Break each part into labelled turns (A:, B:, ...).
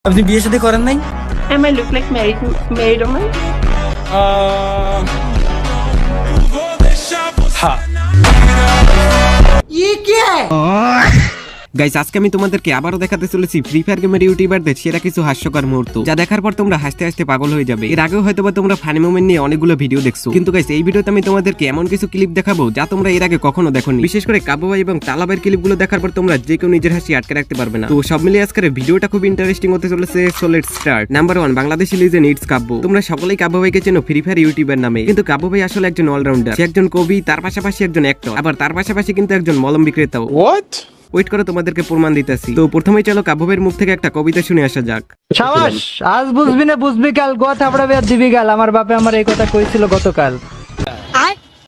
A: আপনি বিয়ে শাদী করেন নাই?
B: Am I look like married woman?
A: হ্যাঁ।
C: গাইস আজকে আমি তোমাদেরকে আবারও দেখাতে চলেছি ফ্রি ফায়ার গেমের ইউটিউবারদের সেরা কিছু হাস্যকর মুহূর্ত, যা দেখার পর তোমরা হাসতে হাসতে পাগল হয়ে যাবে। এর আগেও হয়তোবা তোমরা ফানি মোমেন্ট নিয়ে অনেকগুলো ভিডিও দেখছো, কিন্তু গাইস এই ভিডিওতে আমি তোমাদেরকে এমন কিছু ক্লিপ দেখাবো যা তোমরা এর আগে কখনো দেখোনি। বিশেষ করে কাবু ভাই এবং তালাবের ক্লিপগুলো দেখার পর তোমরা যে কেউ নিজের হাসি আটকে রাখতে পারবে না। তো সব মিলিয়ে আজকের ভিডিওটা খুব ইন্টারেস্টিং হতে চলেছে। So let's start. Number 1, Bangladeshi legend it's Kabbu. তোমরা সকলেই কাব্বু ভাইকে চেনো ফ্রি ফায়ার ইউটিউবার নামে, কিন্তু কাব্বু ভাই আসলে একজন অলরাউন্ডার। সে একজন কবি, তার পাশাপাশি একজন অ্যাক্টর, আবার তার পাশাপাশি কিন্তু একজন মলম বিক্রেতাও। ওয়েট করো, তোমাদেরকে প্রমাণ দিতেছি। তো প্রথমেই চলো কাব্বু ভাইয়ের মুখ থেকে একটা কবিতা শুনে আসা যাক।
D: সাবাস, আজ বুঝবি না বুঝবি কাল, গোয়া থাপড়া বেয়ার দিবি গাল। আমার বাপে আমার এই কথা কইছিল গতকাল।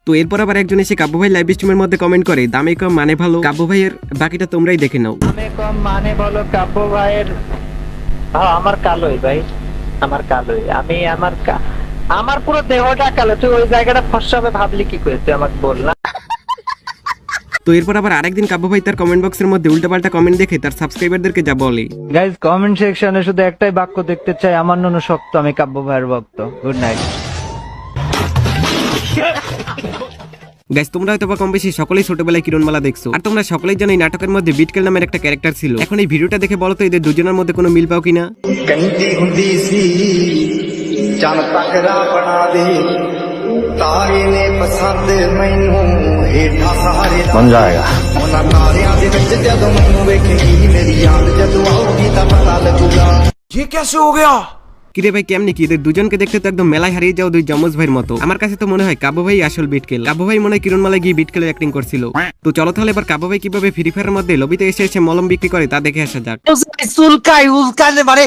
C: তো এরপর আবার একজন এসে কাব্বু ভাই লাইভ স্ট্রিমের মধ্যে কমেন্ট করে, দামে কম মানে ভালো। কাব্বু ভাইয়ের বাকিটা তোমরাই দেখে নাও।
D: দামে কম মানে বলো কাব্য ভাইয়ের। আমার কালোই ভাই, আমার কালোই। আমি আমার পুরো দেহটা কালো। তুই ওই জায়গাটা ফর্সা হবে ভাবলি কি করে? তুই আমাকে বল না।
C: তো এরপর আবার আরেকদিন কাব্বু ভাই তার কমেন্ট বক্সের মধ্যে উল্টাপাল্টা কমেন্ট দেখে তার সাবস্ক্রাইবারদেরকে যা বলে,
D: গাইজ কমেন্ট সেকশনে শুধু একটাই বাক্য দেখতে চাই, আমার ননু শক্ত, আমি কাব্য ভাইয়ের ভক্ত। Good night.
C: গাইস তোমরা হয়তো বা কম বেশি সকলেই ছোটবেলায় কিরণমালা দেখছো, আর তোমরা সকলেই জানো এই নাটকের মধ্যে বিটকেল নামের একটা ক্যারেক্টার ছিল। এখন এই ভিডিওটা দেখে বলো তো এদের দুজনের মধ্যে কোনো মিল পাও কিনা।
E: ਕਹਿੰਦੀ ਹੁੰਦੀ ਸੀ ਚੰਨ ਤੱਕਰਾ ਬਣਾ ਦੇ ਤਾਰੇ ਨੇ ਪਸੰਦ ਮੈਨੂੰ ਹੇਠਾਂ ਸਾਰੇ ਬਣ ਜਾਏਗਾ ਉਹਨਾਂ ਤਾਰਿਆਂ ਦੇ ਵਿੱਚ ਜਦੋਂ ਮੈਨੂੰ ਵੇਖੇਗੀ ਮੇਰੀ ਯਾਦ ਜਦੋਂ ਆਉਗੀ ਤਾਂ ਪਤਾ ਲੱਗੂਗਾ ਇਹ कैसे हो गया।
C: কিরে ভাই কেমনি কি? এদের দুজনকে দেখতে তো একদম মেলায় হারিয়ে যাও দুই যমজ ভাইয়ের মতো। আমার কাছে তো মনে হয় কাব্বু ভাই আসল বিটকেল। কাব্বু ভাই মনে হয় কিরণমালায় গিয়ে বিটকেলের অ্যাক্টিং করছিল। তো চলো তাহলে এবার কাব্বু ভাই কিভাবে ফ্রি ফায়ারের মধ্যে লবিতে এসে এসে মলম বিক্রি করে তা দেখে আসা যাক।
F: চুলকায় উল্কানে, মানে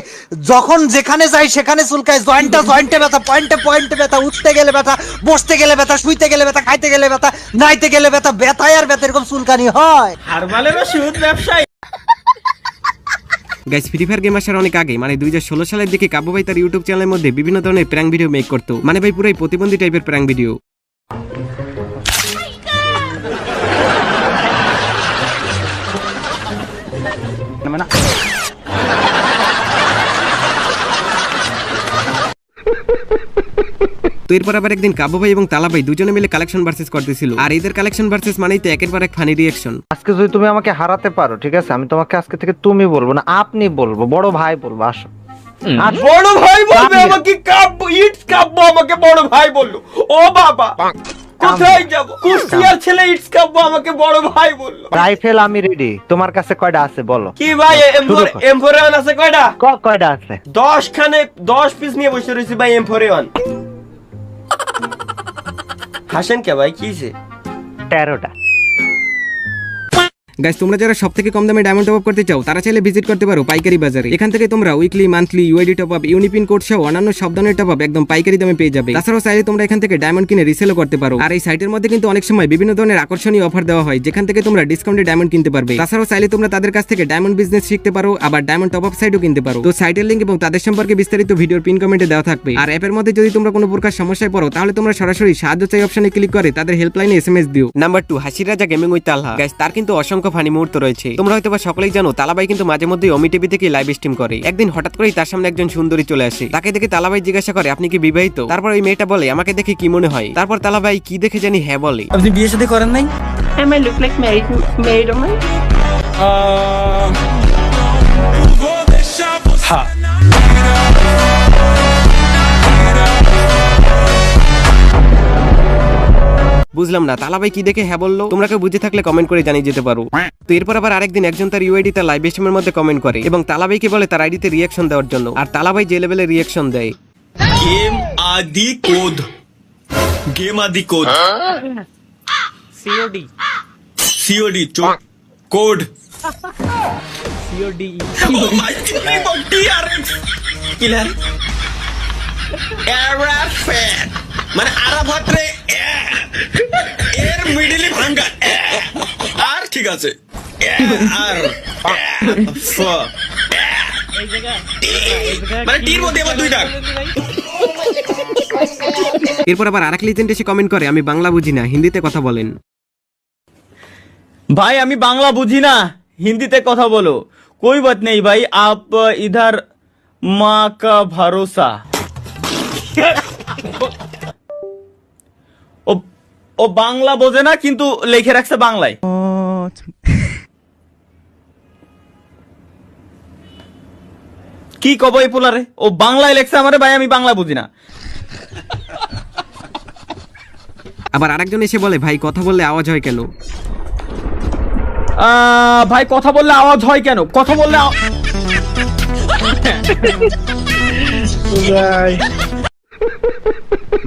F: যখন যেখানে যাই সেখানে চুলকায়। জয়েন্টে ব্যথা, পয়েন্টে ব্যথা, উঠতে গেলে ব্যথা, বসতে গেলে ব্যথা, শুইতে গেলে ব্যথা, খাইতে গেলে ব্যথা, নাইতে গেলে ব্যথা, ব্যথায় আর ব্যথা, এরকম চুলকানি হয়।
A: হারবালের ওষুধ ব্যবসায়ী।
C: গাইস ফ্রি ফায়ার গেম আসার অনেক আগে মানে 2016 সালের দিকে কাব্বু ভাই তার ইউটিউব চ্যানেলের মধ্যে বিভিন্ন ধরনের প্র্যাঙ্ক ভিডিও মেক করতো। মানে ভাই পুরাই প্রতিবন্ধী টাইপের প্র্যাঙ্ক ভিডিও। তো এরপর আবার একদিন কাব্বু ভাই এবং তালা ভাই দুজনে মিলে কালেকশন ভার্সেস করতেছিল, আর এদের কালেকশন ভার্সেস মানেই তো একের পর এক ফানি রিঅ্যাকশন।
D: আজকে যদি তুমি আমাকে হারাতে পারো, ঠিক আছে, আমি তোমাকে আজকে থেকে তুমি বলবো না, আপনি বলবো, বড় ভাই বলবো। আসো।
A: বড় ভাই বলবে আমাকে? কাব্বু, ইটস কাব্বু আমাকে বড় ভাই বললো। ও বাবা, কোথায় যাব? কুষ্টিয়ার ছেলে ইটস কাব্বু আমাকে বড় ভাই বললো।
D: রাইফেল আমি রেডি। তোমার কাছে কয়টা আছে বলো?
A: কি ভাই, M4A1 আছে কয়টা?
D: কয়টা আছে?
A: 10 পিস নিয়ে বসে রয়েছি ভাই M4A1। হাসেন কে ভাই, কি হইছে?
D: 13টা।
C: গাইস তোমরা যারা সবথেকে কম দামে ডায়মন্ড টপ আপ করতে চাও তারা চাইলে ভিজিট করতে পারো পাইকারি বাজারে। এখান থেকে তোমরা weekly, monthly, UID top up, UniPin code সহ অন্যান্য সব ধরনের টপ আপ একদম পাইকারি দামে পেয়ে যাবে। তাছাড়াও চাইলে তোমরা এখান থেকে ডায়মন্ড কিনে রিসেলও করতে পারো। আর এই সাইটের মধ্যে কিন্তু অনেক সময় বিভিন্ন ধরনের আকর্ষণীয় অফার দেওয়া হয়, যেখান থেকে তোমরা ডিসকাউন্টে ডায়মন্ড কিনতে পারবে। তাছাড়াও চাইলে তোমরা তাদের কাছ থেকে ডায়মন্ড বিজনেস শিখতে পারো, আবার ডায়মন্ড টপ আপ সাইটও কিনতে পারো। তো সাইটের লিংক এবং তাদের সম্পর্কে বিস্তারিত ভিডিওর পিন কমেন্টে দেওয়া থাকবে। আর অ্যাপের মধ্যে যদি তোমরা কোনো প্রকার সমস্যায় পড়ো তাহলে তোমরা সরাসরি সাহায্য চাই অপশনে ক্লিক করে তাদের হেল্পলাইনে এসএমএস দিও। নাম্বার 2, হাসির রাজা গেমিং উইথ তালহা। গাইস তার কিন্তু অসংখ্য ফানি মুহূর্ত রয়েছে। তোমরা হয়তো বা সকলেই জানো তালাবাই কিন্তু মাঝে মধ্যে অমি টিভি থেকে লাইভ স্ট্রিম করে। একদিন হঠাৎ করেই তার সামনে একজন সুন্দরী চলে আসে। তাকে দেখে তালাবাই জিজ্ঞাসা করে, আপনি কি বিবাহিত? তারপর ওই মেয়েটা বলে, আমাকে দেখে কি মনে হয়? তারপর তালাবাই কি দেখে জানি হ্যাঁ বলে।
A: আপনি বিয়ে শাদী করেন নাই?
B: Am I look like married woman?
A: হ্যাঁ।
C: বুঝলাম না তালাবাই কি দেখে হ্যাঁ বললো। তোমরা কেউ বুঝে থাকলে কমেন্ট করে জানিয়ে যেতে পারো। তো এরপর আবার আরেকদিন একজন তার ইউআইডি তার লাইভ স্ট্রিমের মধ্যে কমেন্ট করে এবং তালাবাইকে বলে তার আইডিতে রিঅ্যাকশন দেওয়ার জন্য। আর তালাবাই যে লেভেলে রিঅ্যাকশন দেয়,
G: गेम आदि कोड सीओडी कोड किलर মানে আরাফাত্রে এর মিডলে ভাঙ্গা আর ঠিক আছে আর মানে টির মধ্যে আবার দুইটা।
C: এরপর আবার আরেক লিজেন্ড এসে কমেন্ট করে, আমি বাংলা বুঝি না, হিন্দিতে কথা বলেন।
H: भाई আমি বাংলা বুঝি না, হিন্দিতে কথা বলো। कोई बात नहीं भाई, आप इधर
A: মা কা ভরসা। ও বাংলা বোঝে না কিন্তু লিখে রাখছে বাংলায়। কি কব এই পোলারে, ও বাংলায় লেখছে আমারে ভাই, আমি বাংলা বুঝি না।
C: আবার আরেকজন এসে বলে ভাই কথা বললে আওয়াজ হয় কেন?
A: ভাই কথা বললে আওয়াজ হয় কেন? কথা বললে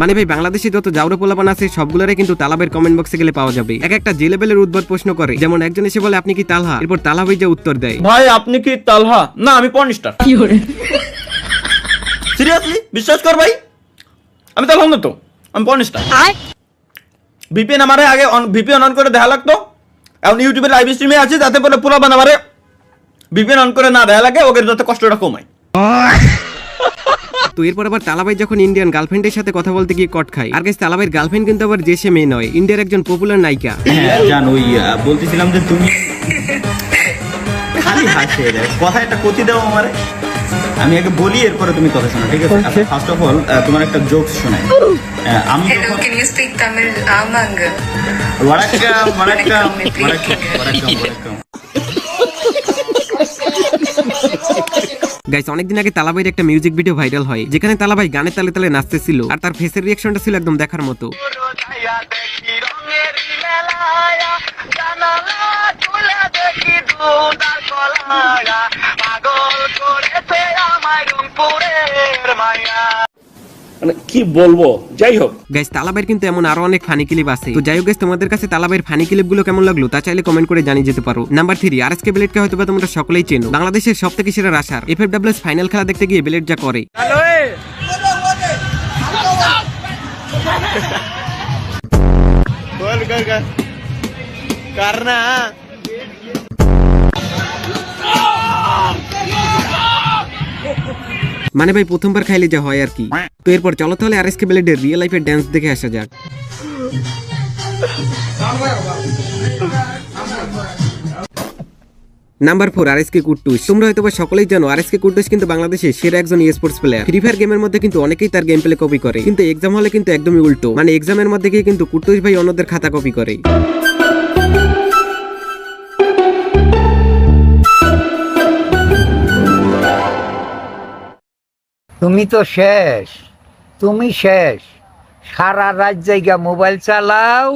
C: মানে ভাই বাংলাদেশে যত জাউরে পোলাপান আছে সবগুলোরে কিন্তু তালাবের কমেন্ট বক্সে গেলে পাওয়া যাবে। এক একটা যে লেভেলের উদ্ভট প্রশ্ন করে, যেমন একজন এসে বলে আপনি কি তালহা, এরপর তালহা ভাই যা উত্তর দেয়,
A: ভাই আপনি কি তালহা? না আমি পর্নস্টার। সিরিয়াসলি বিশ্বাস কর ভাই, আমি তালহা না তো, আমি পর্নস্টার। ভিপিএন আমারে আগে ভিপিএন অন করে দেখা লাগতো, এখন ইউটিউবে লাইভ স্ট্রিমে আছে, যাতে বলে পুরো বানাবারে ভিপিএন অন করে না দেখা লাগে, ওকে যাতে কষ্টটা কমায়।
C: তো এরপর আবার তালাবাই যখন ইন্ডিয়ান গার্লফ্রেন্ডের সাথে কথা বলতে গিয়ে কট খায়। আর গাইস তালাবাইয়ের গার্লফ্রেন্ড কিন্তু আবার যে সে মেয়ে নয়, ইন্ডিয়ার একজন পপুলার নায়িকা।
G: হ্যাঁ জান, ওই বলতেছিলাম যে তুমি খালি হাসে রে, কথা একটা কতি দাও আমারে, আমি আগে বলি এরপরে তুমি কথা শোনো, ঠিক আছে? ফার্স্ট অফ অল তোমার একটা জোকস শোনাই। আমি
H: Hello, can you speak Tamil? Amanga.
G: ওয়ারাক্কাম ওয়ারাক্কাম ওয়ারাক্কাম ওয়ারাক্কাম।
C: গাইস অনেকদিন আগে তালাবাইয়ের একটা মিউজিক ভিডিও ভাইরাল হয়, যেখানে তালাবাই গানের তালে তালে নাচতেছিল, আর তার ফেসের রিঅ্যাকশনটা ছিল একদম দেখার মতো।
I: মানে কি বলবো, যাই হোক
C: গাইস তালাবাইয়ের কিন্তু এমন আরো অনেক ফানি ক্লিপ আছে। তো যাই হোক গাইস, তোমাদের কাছে তালাবাইয়ের ফানি ক্লিপ গুলো কেমন লাগলো তা চাইলে কমেন্ট করে জানিয়ে যেতে পারো। নাম্বার 3, আরএসকে ব্লেডকে হয়তো তোমরা সকলেই চেনো, বাংলাদেশের সবথেকে সেরা রাশার। এফএফডব্লিউএস ফাইনাল খেলা দেখতে গিয়ে ব্লেড যা করে, মানে ভাই প্রথমবার খাইলে যা হয় আর কি। তো এরপর চলো তাহলে আরএসকে ব্লেডের রিয়েল লাইফের ড্যান্স দেখে আসা যাক। Number 4, RSK কুট্টুস। তোমরা হয়তো সকলেই জানো আরএসকে কুট্টুস কিন্তু বাংলাদেশের সেরা একজন স্পোর্টস প্লেয়ার। ফ্রি ফায়ার গেমের মধ্যে কিন্তু অনেকেই তার গেম প্লে কপি করে, কিন্তু এক্সাম হলে কিন্তু একদমই উল্টো, মানে এক্সামের মধ্যে গিয়ে কিন্তু কুট্টুস ভাই অন্যদের খাতা কপি করে।
J: তুমি তো শেষ, তুমি শেষ, সারা রাত জায়গা মোবাইল চালাও।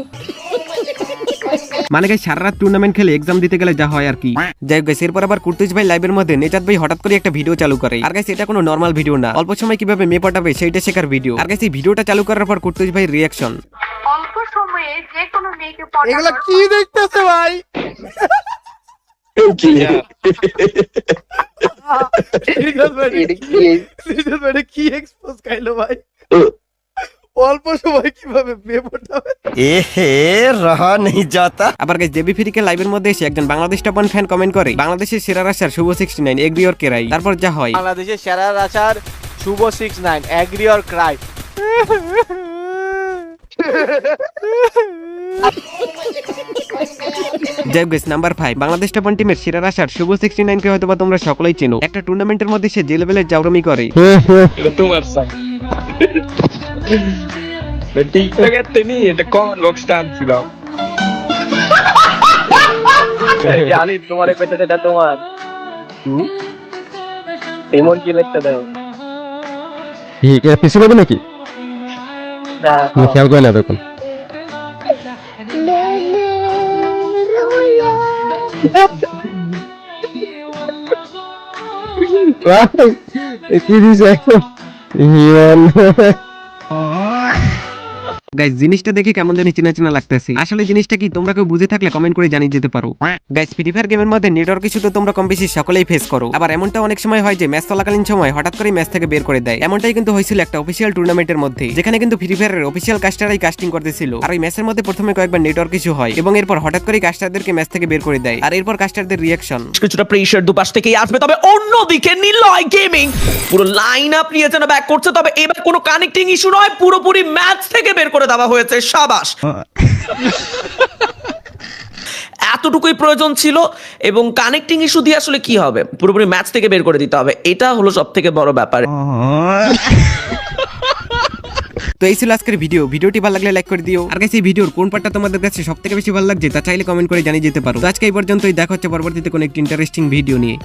C: মানে গাইস সারা রাত টুর্নামেন্ট খেলে এক্সাম দিতে গেলে যা হয় আর কি। যাই হোক গাইস, এরপর আবার কুট্টুস ভাই লাইভের মধ্যে নেজাত ভাই হঠাৎ করে একটা ভিডিও চালু করে। আর গাইস এটা কোনো নরমাল ভিডিও না, অল্প সময় কিভাবে মেয়ে পটাবে সেইটা শেখার ভিডিও। আর গাইস এই ভিডিওটা চালু করার পর কুট্টুস ভাই রিঅ্যাকশন,
H: অল্প সময়ে যে কোনো মেয়েকে
F: এগুলা কি দেখতেছে ভাই? কি এক্সপোজ খাইলো ভাই? অল্প সময় কিভাবে বিয়ে পড়াবে?
A: রহা নেই যাতা।
C: আবার গাইস জেবি ফ্রিকে লাইভের মধ্যে এসে একজন বাংলাদেশ টপ 1 ফ্যান কমেন্ট করে বাংলাদেশের সেরা rusher Shuvo 69 agree or cry. তারপর যা হয়,
F: বাংলাদেশের সেরা rusher Shuvo 69 agree or cry.
C: যাই হোক গাইস, নাম্বার 5, বাংলাদেশ টপ 1 টিমের সেরা রাশার শুভ 69 কে হয়তো তোমরা সকলেই চেনো। একটা টুর্নামেন্টের মধ্যে সে যে লেভেলের জাউরামি করে,
I: তোমার সাই টিকটকে তুমি এটা কোন লোকটা ছিল
D: জানি তোমার এই পেটটা তোমার এমন কি লাগতে দাও
K: ঠিক আছে, পিছু পাবে নাকি?
D: না
K: খেয়াল করে না দেখুন। কি দিছে এখন?
C: গাইস জিনিসটা দেখে কেমন জানি চেনা চেনা লাগতেছে, আসলে জিনিসটা কি তোমরা কেউ বুঝে থাকলে কমেন্ট করে জানিয়ে যেতে পারো। গাইস ফ্রি ফায়ার গেমের মধ্যে নেটওয়ার্ক ইস্যু তো তোমরা কম বেশি সকলেই ফেস করো, আবার এমনটা অনেক সময় হয় যে ম্যাচ চলাকালীন সময় হঠাৎ করে ম্যাচ থেকে বের করে দেয়। এমনটাই কিন্তু হয়েছিল একটা অফিসিয়াল টুর্নামেন্টের মধ্যে, যেখানে কিন্তু ফ্রি ফায়ারের অফিসিয়াল কাস্টাররাই কাস্টিং করতেছিল। আর ওই ম্যাচের মধ্যে প্রথমে কয়েকবার নেটওয়ার্ক ইস্যু হয় এবং এরপর হঠাৎ করে কাস্টারদেরকে ম্যাচ থেকে বের করে দেয়, আর এরপর কাস্টারদের রিঅ্যাকশন
L: কিছুটা প্রেসার দুপাশ থেকেই আসবে। তবে অন্যদিকে নিলয় গেমিং পুরো লাইন আপ নিয়ে যেন ব্যাক করছে, তবে এবার কোনো কানেক্টিং ইস্যু নয়, পুরোপুরি ম্যাচ থেকে বের করে দেওয়া হয়েছে। সাবাস। এতটুকুই প্রয়োজন ছিল, এবং কানেক্টিং ইস্যু দিয়ে আসলে কি হবে, পুরোপুরি ম্যাচ থেকে বের করে দিতে হবে, এটা হলো সব থেকে বড় ব্যাপার।
C: তো এই ছিল আজকের ভিডিওটি ভালো লাগলে লাইক করে দিও। আর গাইস এই ভিডিওর কোন পার্টটা তোমাদের কাছে সবথেকে বেশি ভালো লাগছে তা চাইলে কমেন্ট করে জানিয়ে যেতে পারো। তো আজকে এই পর্যন্তই, দেখা হচ্ছে পরবর্তীতে কোনো একটা ইন্টারেস্টিং ভিডিও নিয়ে।